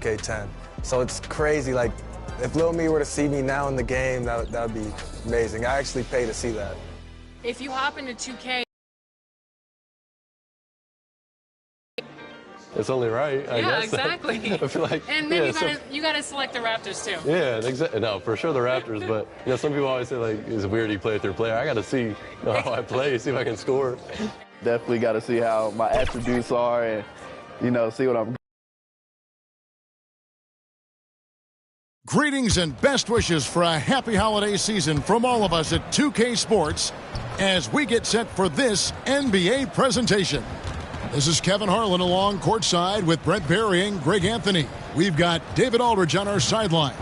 2K10. So it's crazy. Like, if Lil Me were to see me now in the game, that would be amazing. I actually pay to see that. If you hop into 2K, it's only right, I guess. Exactly. I feel like, and then you gotta select the Raptors too. Yeah, exactly. No, for sure the Raptors, but some people always say like it's weird you play with your player. I got to see how I play, see if I can score. Definitely got to see how my attributes are and see what I'm. Greetings and best wishes for a happy holiday season from all of us at 2K Sports as we get set for this NBA presentation. This is Kevin Harlan along courtside with Brent Barry and Greg Anthony. We've got David Aldridge on our sideline.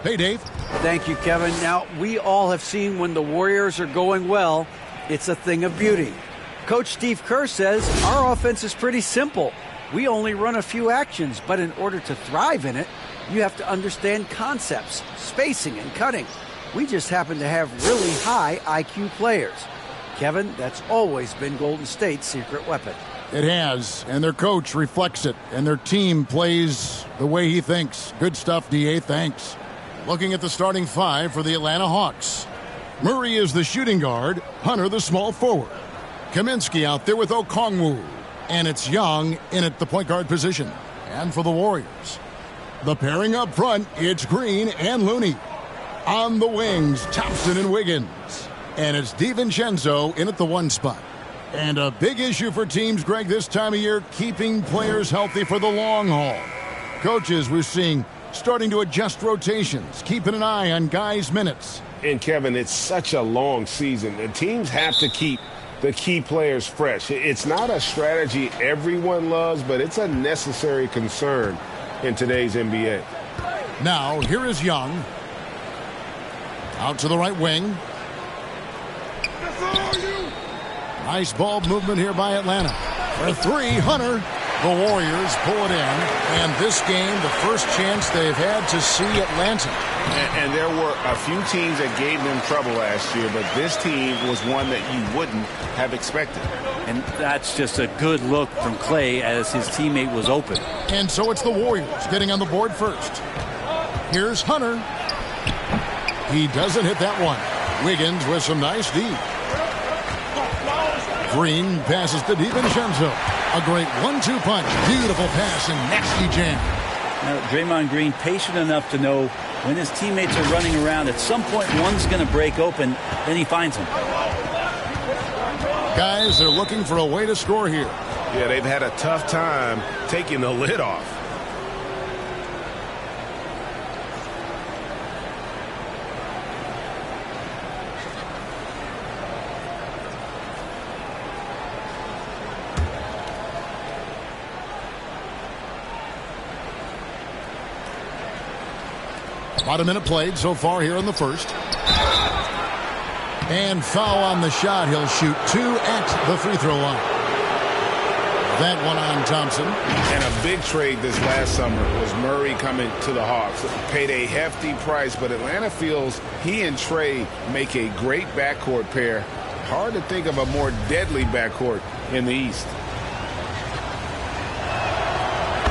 Hey, Dave. Thank you, Kevin. Now, we all have seen when the Warriors are going well, it's a thing of beauty. Coach Steve Kerr says our offense is pretty simple. We only run a few actions, but in order to thrive in it, you have to understand concepts, spacing, and cutting. We just happen to have really high IQ players. Kevin, that's always been Golden State's secret weapon. It has, and their coach reflects it, and their team plays the way he thinks. Good stuff, D.A., thanks. Looking at the starting five for the Atlanta Hawks. Murray is the shooting guard, Hunter the small forward. Kaminsky out there with Okongwu, and it's Young in at the point guard position. And for the Warriors, the pairing up front, it's Green and Looney. On the wings, Thompson and Wiggins. And it's DiVincenzo in at the one spot. And a big issue for teams, Greg, this time of year, keeping players healthy for the long haul. Coaches, we're seeing, starting to adjust rotations, keeping an eye on guys' minutes. And, Kevin, it's such a long season. The teams have to keep the key players fresh. It's not a strategy everyone loves, but it's a necessary concern in today's NBA. Now, here is Young. Out to the right wing. Nice ball movement here by Atlanta. For three, Hunter. The Warriors pull it in. And this game, the first chance they've had to see Atlanta. And there were a few teams that gave them trouble last year, but this team was one that you wouldn't have expected. And that's just a good look from Clay as his teammate was open. And so it's the Warriors getting on the board first. Here's Hunter. He doesn't hit that one. Wiggins with some nice D. Green passes to DiVincenzo. A great 1-2 punch. Beautiful pass and nasty jam. Now, Draymond Green patient enough to know when his teammates are running around, at some point one's going to break open, then he finds him. Guys, they're looking for a way to score here. Yeah, they've had a tough time taking the lid off. About a minute played so far here in the first. And foul on the shot. He'll shoot two at the free throw line. That one on Thompson. And a big trade this last summer was Murray coming to the Hawks. Paid a hefty price, but Atlanta feels he and Trey make a great backcourt pair. Hard to think of a more deadly backcourt in the East.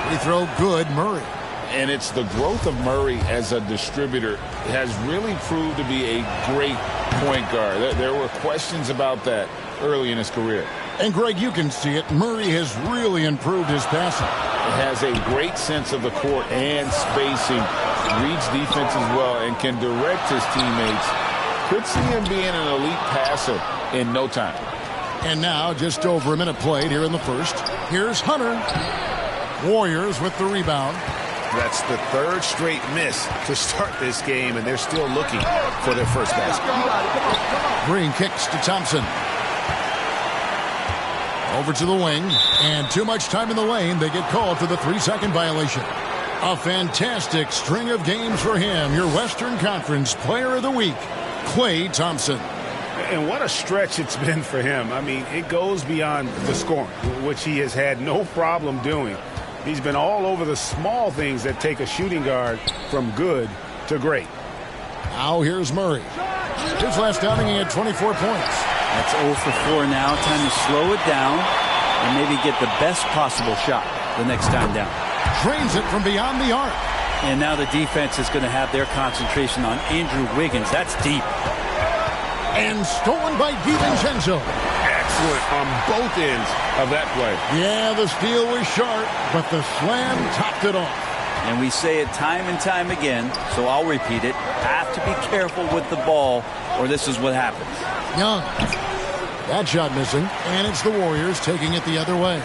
Free throw good, Murray. And it's the growth of Murray as a distributor has really proved to be a great point guard. There were questions about that early in his career. And, Greg, you can see it. Murray has really improved his passing. He has a great sense of the court and spacing, reads defense as well, and can direct his teammates. Could see him being an elite passer in no time. And now, just over a minute played here in the first. Here's Hunter. Warriors with the rebound. That's the third straight miss to start this game, and they're still looking for their first basket. Green kicks to Thompson. Over to the wing, and too much time in the lane. They get called for the 3-second violation. A fantastic string of games for him. Your Western Conference Player of the Week, Klay Thompson. And what a stretch it's been for him. I mean, it goes beyond the scoring, which he has had no problem doing. He's been all over the small things that take a shooting guard from good to great. Now here's Murray. His last outing, he had 24 points. That's 0 for 4 now. Time to slow it down and maybe get the best possible shot the next time down. Drains it from beyond the arc. And now the defense is going to have their concentration on Andrew Wiggins. That's deep. And stolen by DiVincenzo. Excellent on both ends of that play. Yeah, the steal was sharp, but the slam topped it off. And we say it time and time again, so I'll repeat it. Have to be careful with the ball, or this is what happens. Young. That shot missing, and it's the Warriors taking it the other way.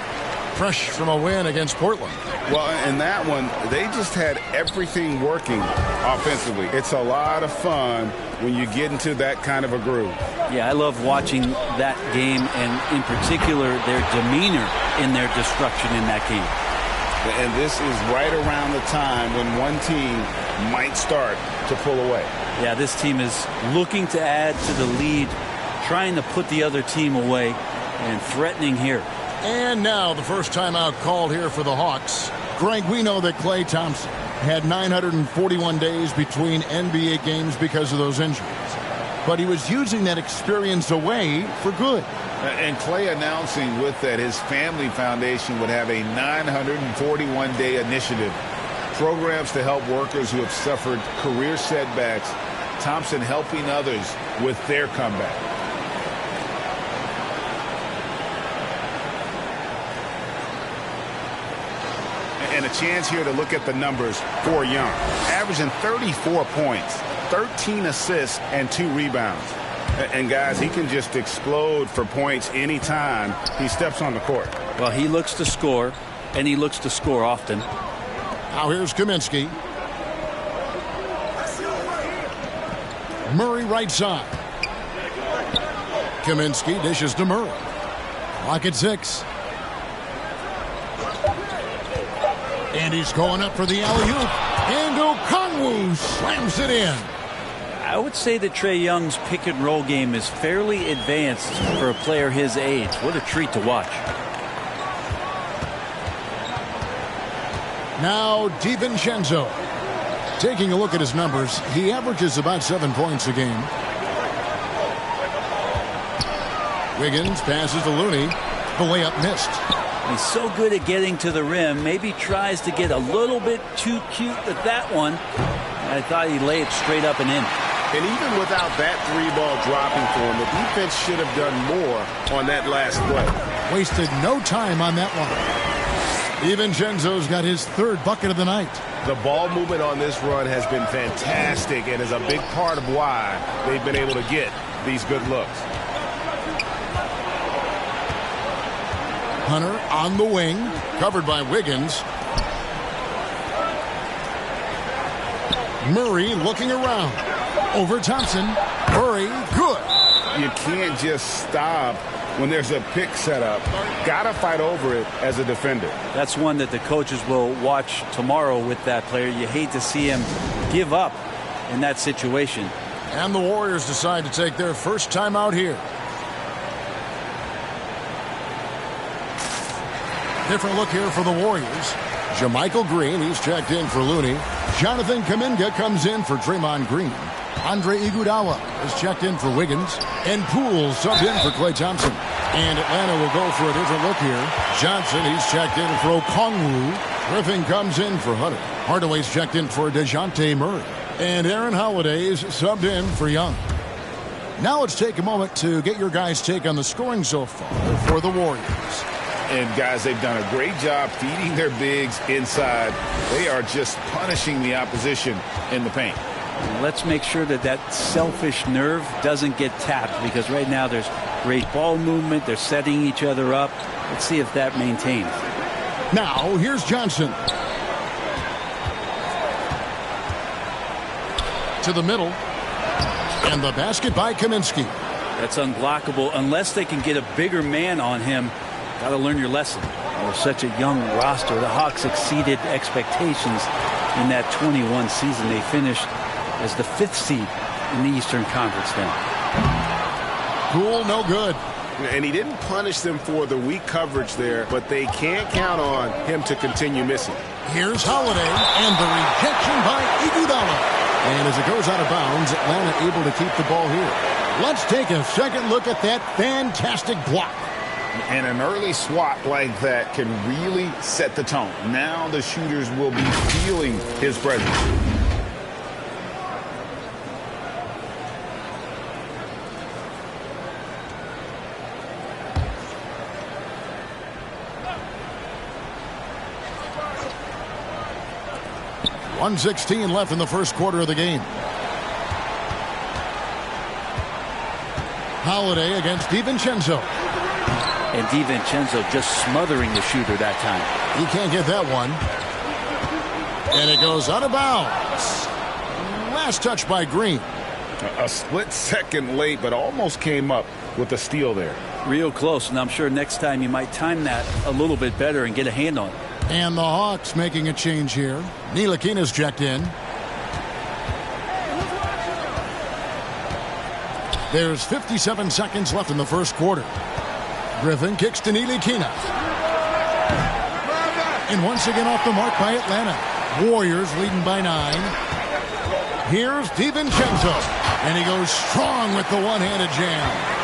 Fresh from a win against Portland. Well, in that one, they just had everything working offensively. It's a lot of fun when you get into that kind of a groove. Yeah, I love watching that game, and in particular, their demeanor in their destruction in that game. And this is right around the time when one team might start to pull away. Yeah, this team is looking to add to the lead, trying to put the other team away, and threatening here. And now the first timeout called here for the Hawks. Greg, we know that Klay Thompson had 941 days between NBA games because of those injuries. But he was using that experience away for good. And Klay announcing with that his family foundation would have a 941-day initiative. Programs to help workers who have suffered career setbacks. Thompson helping others with their comeback. And a chance here to look at the numbers for Young. Averaging 34 points, 13 assists, and 2 rebounds. And guys, he can just explode for points anytime he steps on the court. Well, he looks to score, and he looks to score often. Now here's Kaminsky. Murray right side. Kaminsky dishes to Murray. Clock at 6. And he's going up for the alley-oop. And Okongwu slams it in. I would say that Trae Young's pick-and-roll game is fairly advanced for a player his age. What a treat to watch. Now DiVincenzo. Taking a look at his numbers, he averages about 7 points a game. Wiggins passes to Looney. The layup missed. He's so good at getting to the rim. Maybe tries to get a little bit too cute at that one. I thought he laid it straight up and in. And even without that 3-ball dropping for him, the defense should have done more on that last play. Wasted no time on that one. DiVincenzo's got his 3rd bucket of the night. The ball movement on this run has been fantastic and is a big part of why they've been able to get these good looks. Hunter on the wing, covered by Wiggins. Murray looking around. Over Thompson. Murray, good. You can't just stop when there's a pick set up. Gotta fight over it as a defender. That's one that the coaches will watch tomorrow with that player. You hate to see him give up in that situation. And the Warriors decide to take their first time out here. Different look here for the Warriors. JaMychal Green, he's checked in for Looney. Jonathan Kuminga comes in for Draymond Green. Andre Iguodala is checked in for Wiggins. And Poole subbed in for Klay Thompson. And Atlanta will go for a different look here. Johnson, he's checked in for Okongwu. Griffin comes in for Hunter. Hardaway's checked in for DeJounte Murray. And Aaron Holiday's subbed in for Young. Now let's take a moment to get your guys' take on the scoring so far for the Warriors. And guys, they've done a great job feeding their bigs inside. They are just punishing the opposition in the paint. Let's make sure that that selfish nerve doesn't get tapped, because right now there's great ball movement. They're setting each other up. Let's see if that maintains. Now here's Johnson. To the middle. And the basket by Kaminsky. That's unblockable unless they can get a bigger man on him. Got to learn your lesson. With such a young roster, the Hawks exceeded expectations in that 21 season. They finished as the 5th seed in the Eastern Conference now. Cool, no good. And he didn't punish them for the weak coverage there, but they can't count on him to continue missing. Here's Holiday, and the rejection by Iguodala. And as it goes out of bounds, Atlanta able to keep the ball here. Let's take a second look at that fantastic block. And an early swat like that can really set the tone. Now the shooters will be feeling his presence. .116 left in the first quarter of the game. Holiday against DiVincenzo. And DiVincenzo just smothering the shooter that time. He can't get that one. And it goes out of bounds. Last touch by Green. A split second late, but almost came up with a steal there. Real close, and I'm sure next time you might time that a little bit better and get a hand on it. And the Hawks making a change here. Ntilikina's checked in. There's 57 seconds left in the first quarter. Griffin kicks to Ntilikina. And once again off the mark by Atlanta. Warriors leading by 9. Here's DiVincenzo. And he goes strong with the one-handed jam.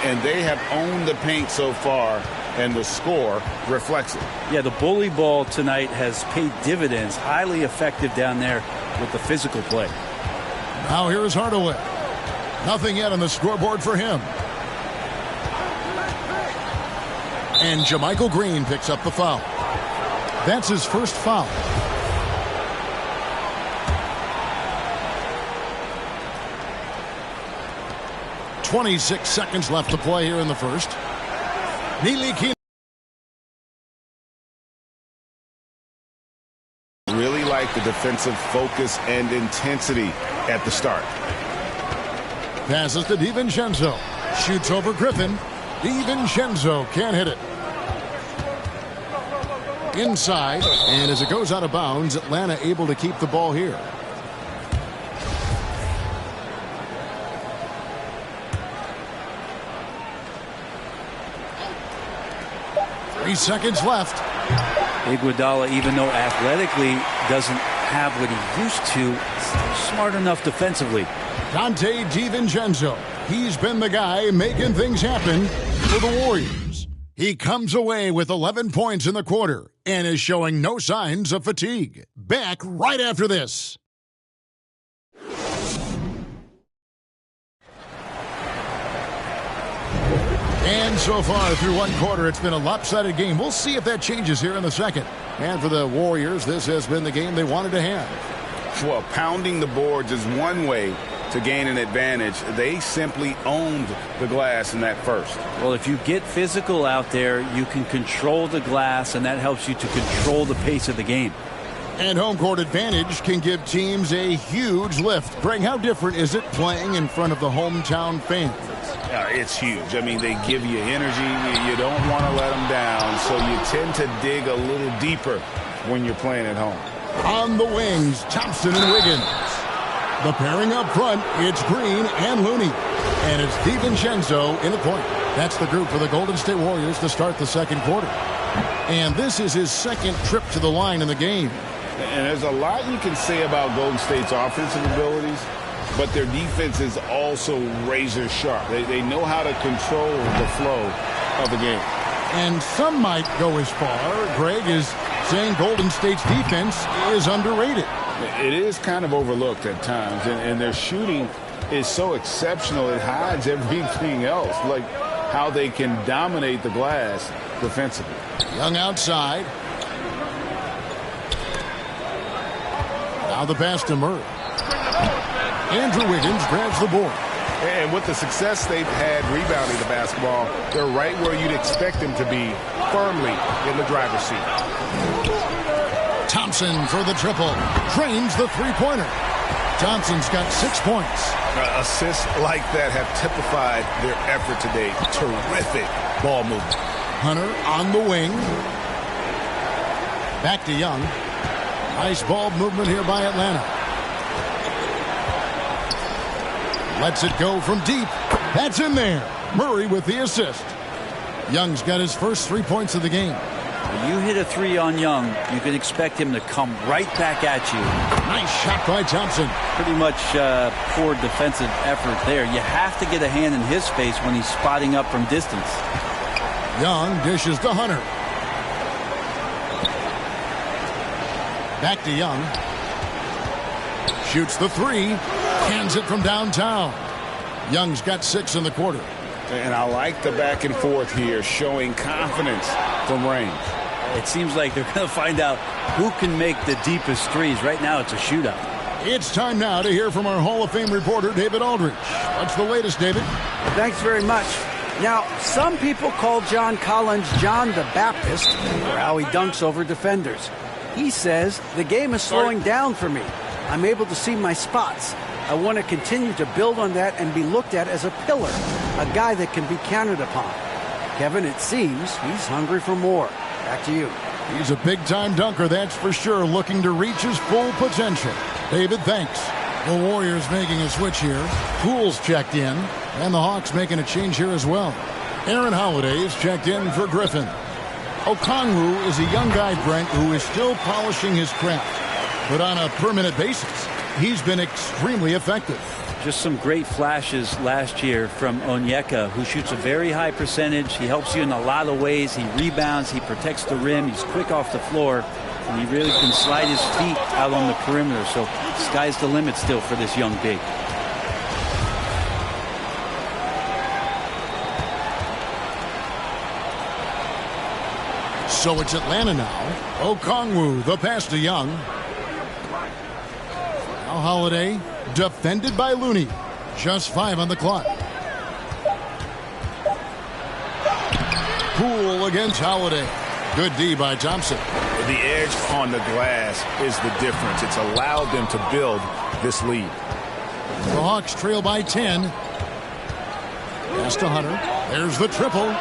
And they have owned the paint so far, and the score reflects it. Yeah, the bully ball tonight has paid dividends. Highly effective down there with the physical play. Now here's Hardaway. Nothing yet on the scoreboard for him. And JaMychal Green picks up the foul. That's his first foul. .26 seconds left to play here in the first. Ntilikina. Really like the defensive focus and intensity at the start. Passes to DiVincenzo. Shoots over Griffin. DiVincenzo can't hit it. Inside. And as it goes out of bounds, Atlanta able to keep the ball here. Three seconds left. Iguodala, even though athletically doesn't have what he used to, smart enough defensively. Donte DiVincenzo. He's been the guy making things happen for the Warriors. He comes away with 11 points in the quarter and is showing no signs of fatigue. Back right after this. And so far through one quarter, it's been a lopsided game. We'll see if that changes here in the second. And for the Warriors, this has been the game they wanted to have. Well, pounding the boards is one way to gain an advantage. They simply owned the glass in that first. Well, if you get physical out there, you can control the glass, and that helps you to control the pace of the game. And home court advantage can give teams a huge lift. Greg, how different is it playing in front of the hometown fans? It's huge. I mean, they give you energy. You don't want to let them down, so you tend to dig a little deeper when you're playing at home. On the wings, Thompson and Wiggins. The pairing up front, it's Green and Looney. And it's DiVincenzo in the point. That's the group for the Golden State Warriors to start the second quarter. And this is his second trip to the line in the game. And there's a lot you can say about Golden State's offensive abilities, but their defense is also razor sharp. They know how to control the flow of the game. And some might go as far, Greg, as saying Golden State's defense is underrated. It is kind of overlooked at times, and their shooting is so exceptional it hides everything else, like how they can dominate the glass defensively. Young outside. Now the pass to Murray. Andrew Wiggins grabs the board. And with the success they've had rebounding the basketball, they're right where you'd expect them to be, firmly in the driver's seat. Thompson for the triple. Drains the three-pointer. Thompson's got 6 points. Assists like that have typified their effort today. Terrific ball movement. Hunter on the wing. Back to Young. Nice ball movement here by Atlanta. Lets it go from deep. That's in there. Murray with the assist. Young's got his first 3 points of the game. When you hit a three on Young, you can expect him to come right back at you. Nice shot by Thompson. Pretty much poor defensive effort there. You have to get a hand in his face when he's spotting up from distance. Young dishes to Hunter. Back to Young. Shoots the three. Hands it from downtown. Young's got 6 in the quarter. And I like the back and forth here, showing confidence from range. It seems like they're going to find out who can make the deepest threes. Right now, it's a shootout. It's time now to hear from our Hall of Fame reporter, David Aldridge. What's the latest, David? Thanks very much. Now, some people call John Collins John the Baptist for how he dunks over defenders. He says, the game is slowing down for me. I'm able to see my spots. I want to continue to build on that and be looked at as a pillar, a guy that can be counted upon. Kevin, it seems he's hungry for more. Back to you. He's a big-time dunker, that's for sure, looking to reach his full potential. David, thanks. The Warriors making a switch here. Poole's checked in, and the Hawks making a change here as well. Aaron Holiday is checked in for Griffin. Okongwu is a young guy, Brent, who is still polishing his craft. But on a permanent basis, he's been extremely effective. Just some great flashes last year from Onyeka, who shoots a very high percentage. He helps you in a lot of ways. He rebounds. He protects the rim. He's quick off the floor. And he really can slide his feet out on the perimeter. So sky's the limit still for this young big. So it's Atlanta now. Okongwu, the pass to Young. Now Holiday, defended by Looney. Just 5 on the clock. Poole against Holiday. Good D by Thompson. The edge on the glass is the difference. It's allowed them to build this lead. The Hawks trail by 10. Pass to Hunter. There's the triple.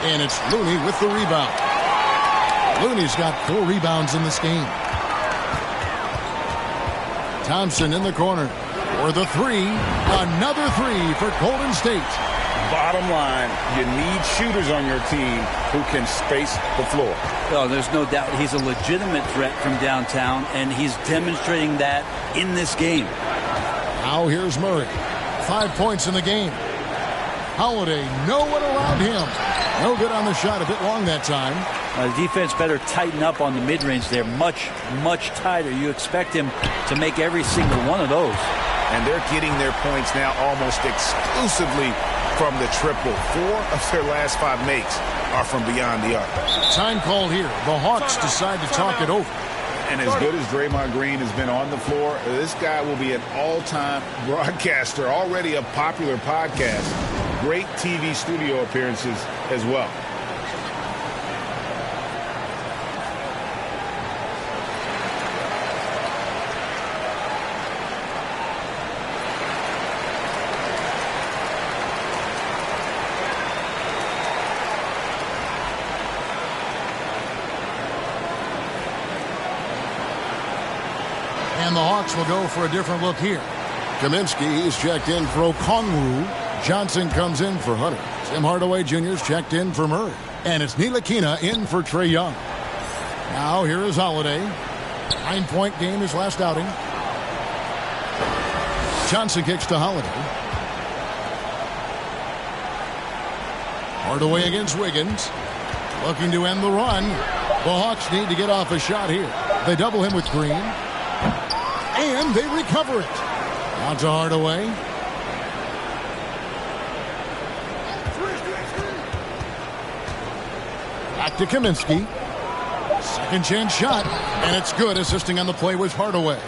And it's Looney with the rebound. Looney's got 4 rebounds in this game. Thompson in the corner for the 3. Another 3 for Golden State. Bottom line, you need shooters on your team who can space the floor. Oh, there's no doubt he's a legitimate threat from downtown, and he's demonstrating that in this game. Now here's Murray. 5 points in the game. Holiday, no one around him. No good on the shot, a bit long that time. The defense better tighten up on the mid-range there. Much, much tighter. You expect him to make every single one of those. And they're getting their points now almost exclusively from the triple. 4 of their last 5 makes are from beyond the arc. Time called here. The Hawks decide to talk it over. And as good as Draymond Green has been on the floor, this guy will be an all-time broadcaster, already a popular podcast. Great TV studio appearances as well. And the Hawks will go for a different look here. Kaminsky is checked in for Okongwu. Johnson comes in for Hunter. Tim Hardaway Jr. is checked in for Murray. And it's Ntilikina in for Trae Young. Now here is Holiday. 9-point game his last outing. Johnson kicks to Holiday. Hardaway against Wiggins. Looking to end the run. The Hawks need to get off a shot here. They double him with Green. And they recover it. Out to Hardaway. Back to Kaminsky. Second chance shot. And it's good. Assisting on the play was Hardaway.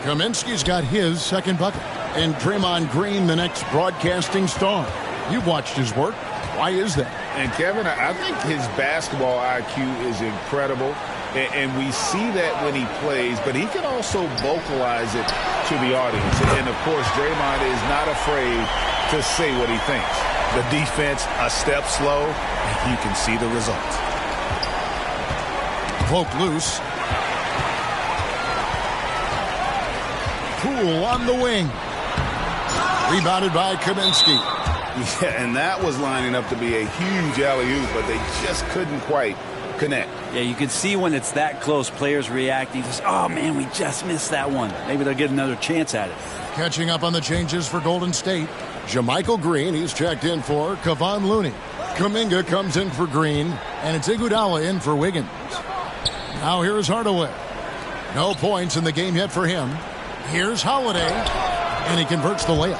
Kaminsky's got his second bucket. And Draymond Green, the next broadcasting star. You've watched his work. Why is that? And Kevin, I think his basketball IQ is incredible. And we see that when he plays, but he can also vocalize it to the audience. And, of course, Draymond is not afraid to say what he thinks. The defense a step slow, and you can see the result. Poke loose. Poole on the wing. Rebounded by Kaminsky. Yeah, and that was lining up to be a huge alley-oop, but they just couldn't quite connect. Yeah, you can see when it's that close, players reacting. Just, oh, man, we just missed that one. Maybe they'll get another chance at it. Catching up on the changes for Golden State. JaMychal Green, he's checked in for Kevon Looney. Kuminga comes in for Green, and it's Iguodala in for Wiggins. Now here's Hardaway. No points in the game yet for him. Here's Holiday, and he converts the layup.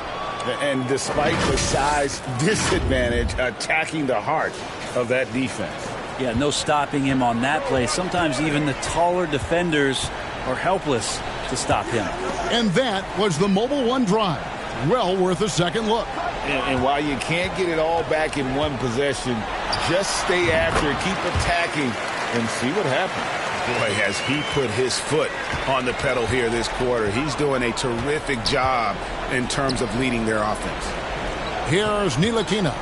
And despite the size disadvantage, attacking the heart of that defense. Yeah, no stopping him on that play. Sometimes even the taller defenders are helpless to stop him. And that was the Mobile One drive. Well worth a second look. And while you can't get it all back in one possession, just stay after it, keep attacking, and see what happens. Boy, has he put his foot on the pedal here this quarter. He's doing a terrific job in terms of leading their offense. Here's Ntilikina.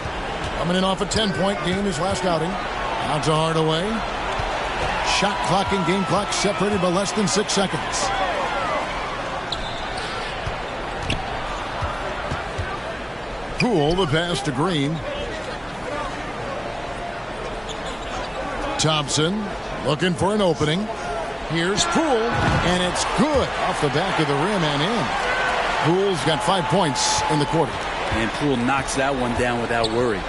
Coming in off a 10-point game his last outing. Out to Hardaway. Shot clock and game clock separated by less than 6 seconds. Poole the pass to Green. Thompson looking for an opening. Here's Poole, and it's good off the back of the rim and in. Poole's got 5 points in the quarter. And Poole knocks that one down without worry.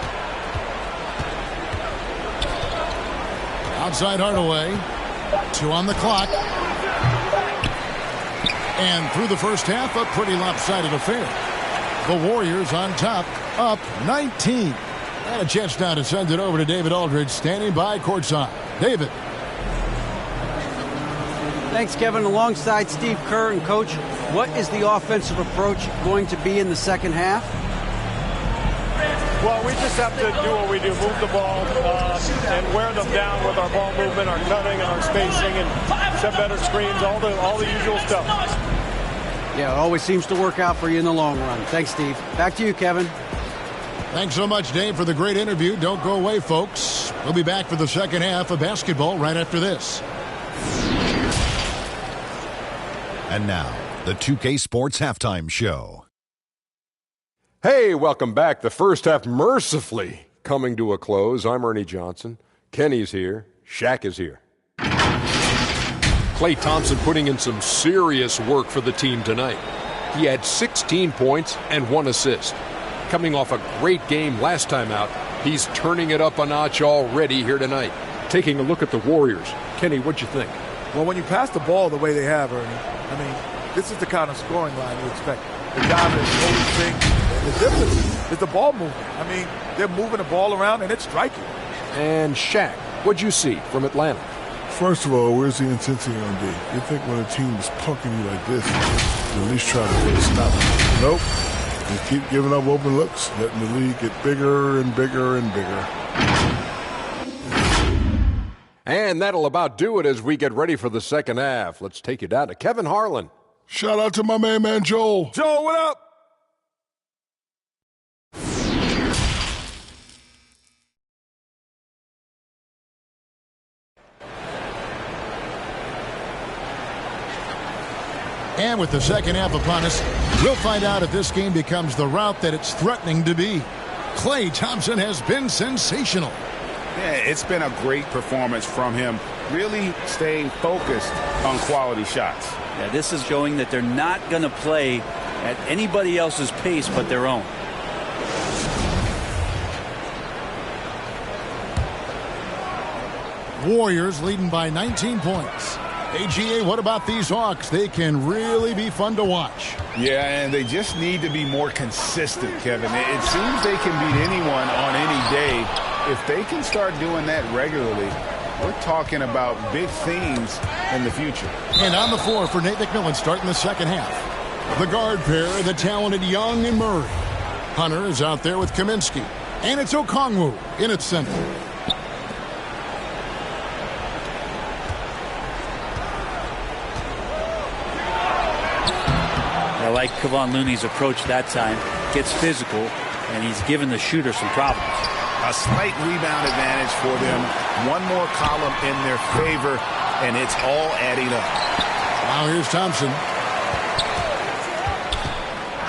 Outside Hardaway. 2 on the clock. And through the first half, a pretty lopsided affair. The Warriors on top, up 19. And a chance now to send it over to David Aldridge, standing by courtside. David. Thanks, Kevin. Alongside Steve Kerr and Coach, what is the offensive approach going to be in the second half? Well, we just have to do what we do, move the ball and wear them down with our ball movement, our cutting, and our spacing, and set better screens, all the usual stuff. Yeah, it always seems to work out for you in the long run. Thanks, Steve. Back to you, Kevin. Thanks so much, Dave, for the great interview. Don't go away, folks. We'll be back for the second half of basketball right after this. And now, the 2K Sports Halftime Show. Hey, welcome back. The first half mercifully coming to a close. I'm Ernie Johnson. Kenny's here. Shaq is here. Klay Thompson putting in some serious work for the team tonight. He had 16 points and 1 assist. Coming off a great game last time out, he's turning it up a notch already here tonight. Taking a look at the Warriors. Kenny, what'd you think? Well, when you pass the ball the way they have, Ernie, I mean, this is the kind of scoring line you expect. The guys are holding things. The difference is the ball movement. I mean, they're moving the ball around, and it's striking. And Shaq, what'd you see from Atlanta? First of all, where's the intensity going to be? You think when a team is punking you like this, you at least try to put a stop. Nope. You keep giving up open looks, letting the league get bigger and bigger and bigger. And that'll about do it as we get ready for the second half. Let's take you down to Kevin Harlan. Shout out to my main man, Joel. Joel, what up? And with the second half upon us, we'll find out if this game becomes the route that it's threatening to be. Klay Thompson has been sensational. Yeah, it's been a great performance from him, really staying focused on quality shots. Yeah, this is showing that they're not going to play at anybody else's pace but their own. Warriors leading by 19 points. AGA, what about these Hawks? They can really be fun to watch. Yeah, and they just need to be more consistent, Kevin. It seems they can beat anyone on any day. If they can start doing that regularly, we're talking about big things in the future. And on the floor for Nate McMillan starting the second half. The guard pair, the talented Young and Murray. Hunter is out there with Kaminsky. And it's Okongwu in its center. I like Kevon Looney's approach that time. Gets physical, and he's given the shooter some problems. A slight rebound advantage for them. One more column in their favor, and it's all adding up. Now here's Thompson.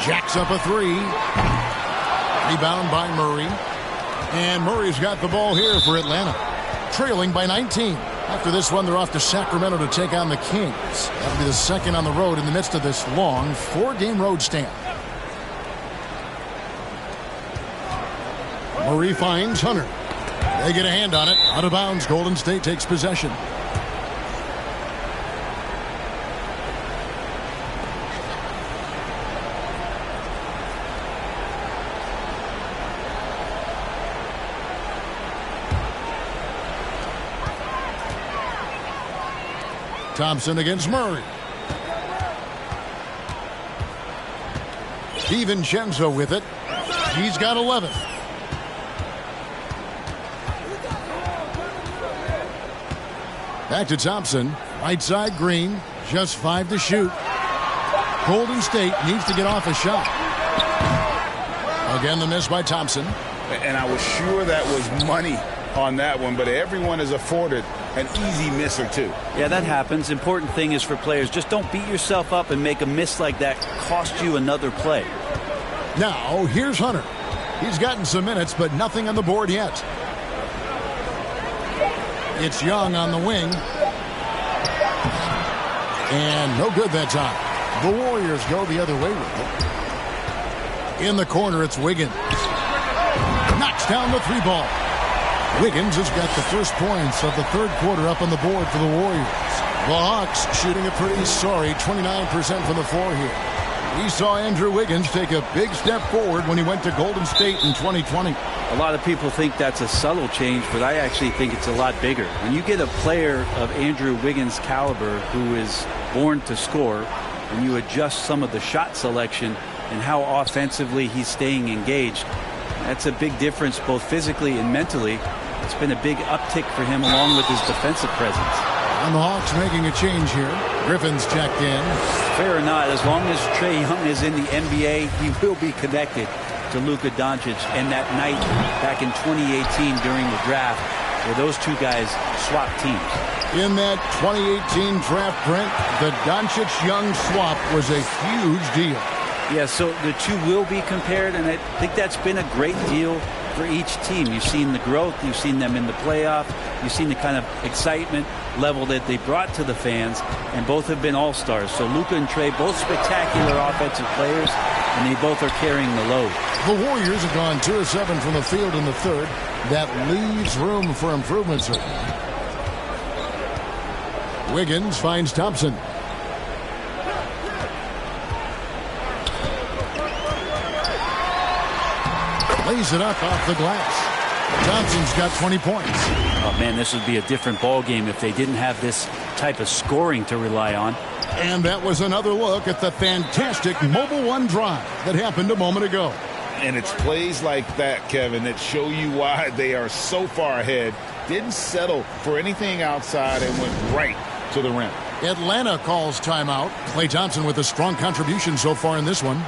Jacks up a three. Rebound by Murray. And Murray's got the ball here for Atlanta. Trailing by 19. After this one, they're off to Sacramento to take on the Kings. That'll be the second on the road in the midst of this long 4-game road stand. Murray finds Hunter. They get a hand on it. Out of bounds. Golden State takes possession. Thompson against Murray. DiVincenzo with it. He's got 11. Back to Thompson. Right side, Green. Just 5 to shoot. Golden State needs to get off a shot. Again, the miss by Thompson. And I was sure that was money on that one, but everyone is afforded an easy miss or two. Yeah, that happens. Important thing is for players, just don't beat yourself up and make a miss like that cost you another play. Now, here's Hunter. He's gotten some minutes, but nothing on the board yet. It's Young on the wing. And no good that time. The Warriors go the other way with it. In the corner, it's Wiggins. Knocks down the 3-ball. Wiggins has got the first points of the third quarter up on the board for the Warriors. The Hawks shooting a pretty sorry 29% from the floor here. We saw Andrew Wiggins take a big step forward when he went to Golden State in 2020. A lot of people think that's a subtle change, but I actually think it's a lot bigger. When you get a player of Andrew Wiggins' caliber who is born to score, and you adjust some of the shot selection and how offensively he's staying engaged, that's a big difference both physically and mentally. It's been a big uptick for him along with his defensive presence. And the Hawks making a change here. Griffin's checked in. Fair or not, as long as Trae Young is in the NBA, he will be connected to Luka Doncic. And that night back in 2018 during the draft where those two guys swapped teams. In that 2018 draft, Brent, the Doncic-Young swap was a huge deal. Yeah, so the two will be compared, and I think that's been a great deal for each team. You've seen the growth, you've seen them in the playoff, you've seen the kind of excitement level that they brought to the fans, and both have been all-stars. So Luka and Trae, both spectacular offensive players, and they both are carrying the load. The Warriors have gone 2 of 7 from the field in the third. That leaves room for improvement, sir. Wiggins finds Thompson. Lays it up off the glass. Thompson's got 20 points. Oh, man, this would be a different ball game if they didn't have this type of scoring to rely on. And that was another look at the fantastic Mobile One drive that happened a moment ago. And it's plays like that, Kevin, that show you why they are so far ahead. Didn't settle for anything outside and went right to the rim. Atlanta calls timeout. Klay Thompson with a strong contribution so far in this one.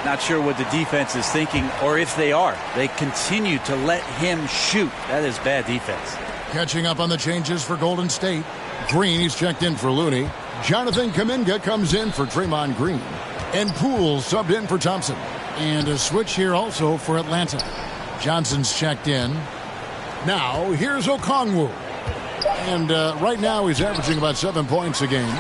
Not sure what the defense is thinking, or if they are. They continue to let him shoot. That is bad defense. Catching up on the changes for Golden State. Green, he's checked in for Looney. Jonathan Kuminga comes in for Draymond Green. And Poole subbed in for Thompson. And a switch here also for Atlanta. Johnson's checked in. Now, here's Okongwu. And right now he's averaging about 7 points a game.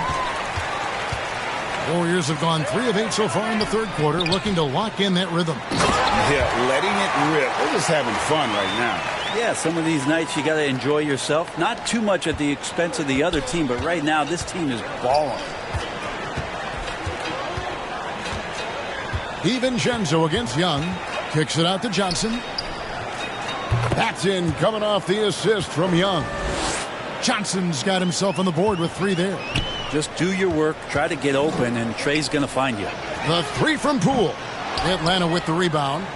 Warriors have gone 3 of 8 so far in the third quarter, looking to lock in that rhythm. Yeah, letting it rip. They're just having fun right now. Yeah, some of these nights you got to enjoy yourself. Not too much at the expense of the other team, but right now this team is balling. DiVincenzo against Young. Kicks it out to Johnson. That's in, coming off the assist from Young. Johnson's got himself on the board with 3 there. Just do your work, try to get open, and Trae's going to find you. The 3 from Poole. Atlanta with the rebound.